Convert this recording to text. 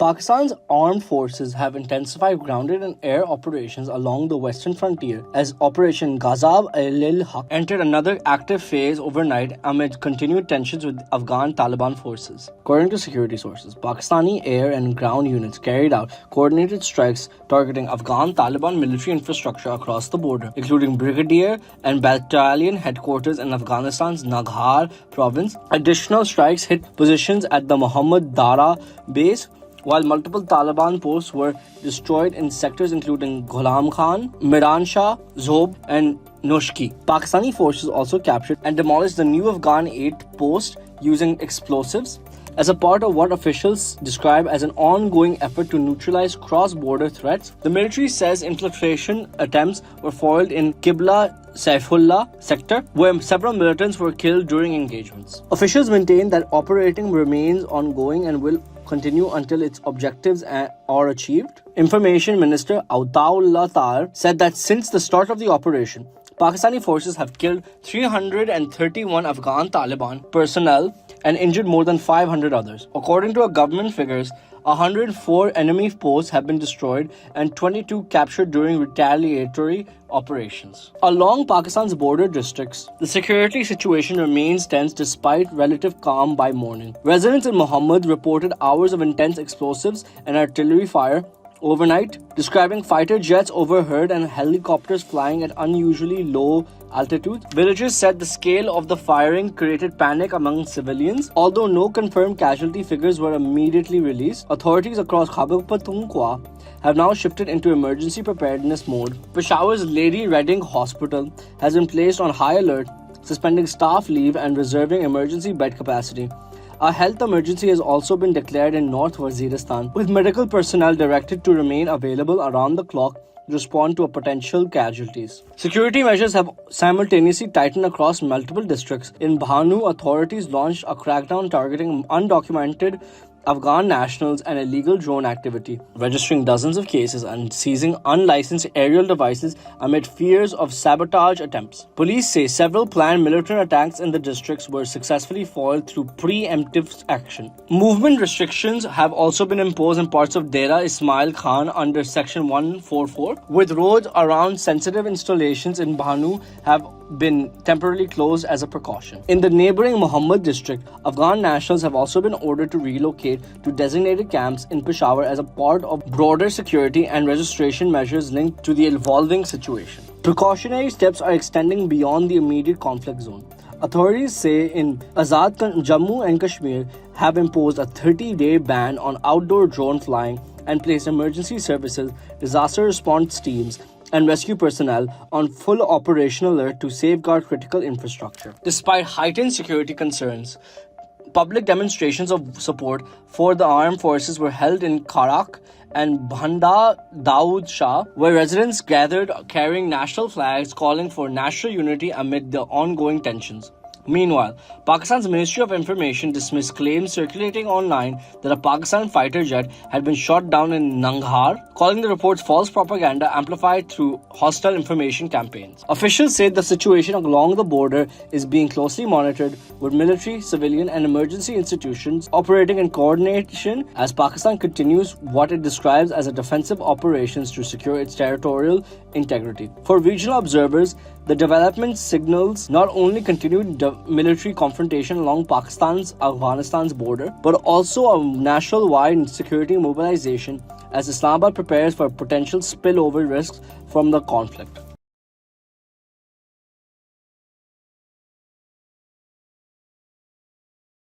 Pakistan's armed forces have intensified grounded and air operations along the western frontier as Operation Ghazab-e-Haq entered another active phase overnight amid continued tensions with Afghan Taliban forces. According to security sources, Pakistani air and ground units carried out coordinated strikes targeting Afghan Taliban military infrastructure across the border, including brigadier and battalion headquarters in Afghanistan's Nangarhar province. Additional strikes hit positions at the Muhammad Dara base, while multiple Taliban posts were destroyed in sectors including Ghulam Khan, Miran Shah, Zob, and Noshki. Pakistani forces also captured and demolished the new Afghan 8 post using explosives as a part of what officials describe as an ongoing effort to neutralize cross-border threats. The military says infiltration attempts were foiled in Qibla Saifullah sector, where several militants were killed during engagements. Officials maintain that operating remains ongoing and will continue until its objectives are achieved. Information Minister Ataullah Tar said that since the start of the operation, Pakistani forces have killed 331 Afghan Taliban personnel and injured more than 500 others. According to government figures, 104 enemy posts have been destroyed and 22 captured during retaliatory operations. Along Pakistan's border districts, the security situation remains tense despite relative calm by morning. Residents in Muhammad reported hours of intense explosives and artillery fire overnight, describing fighter jets overheard and helicopters flying at unusually low altitudes. Villagers said the scale of the firing created panic among civilians. Although no confirmed casualty figures were immediately released, authorities across Khyber Pakhtunkhwa have now shifted into emergency preparedness mode. Peshawar's Lady Reading Hospital has been placed on high alert, suspending staff leave and reserving emergency bed capacity. A health emergency has also been declared in North Waziristan, with medical personnel directed to remain available around the clock to respond to potential casualties. Security measures have simultaneously tightened across multiple districts. In Bhanu, authorities launched a crackdown targeting undocumented Afghan nationals and illegal drone activity, registering dozens of cases and seizing unlicensed aerial devices amid fears of sabotage attempts. Police say several planned military attacks in the districts were successfully foiled through preemptive action. Movement restrictions have also been imposed in parts of Dera Ismail Khan under Section 144, with roads around sensitive installations in Bhanu have been temporarily closed as a precaution. In the neighboring Muhammad district, Afghan nationals have also been ordered to relocate to designated camps in Peshawar as a part of broader security and registration measures linked to the evolving situation. Precautionary steps are extending beyond the immediate conflict zone. Authorities say in Azad Jammu and Kashmir have imposed a 30-day ban on outdoor drone flying and placed emergency services, disaster response teams, and rescue personnel on full operational alert to safeguard critical infrastructure. Despite heightened security concerns, public demonstrations of support for the armed forces were held in Karak and Bhanda Daud Shah, where residents gathered carrying national flags calling for national unity amid the ongoing tensions. Meanwhile, Pakistan's Ministry of Information dismissed claims circulating online that a Pakistan fighter jet had been shot down in Nangarhar, calling the reports false propaganda amplified through hostile information campaigns. Officials say the situation along the border is being closely monitored, with military, civilian, and emergency institutions operating in coordination as Pakistan continues what it describes as a defensive operations to secure its territorial integrity. For regional observers, the development signals not only continued military confrontation along Afghanistan's border, but also a national-wide security mobilization as Islamabad prepares for potential spillover risks from the conflict.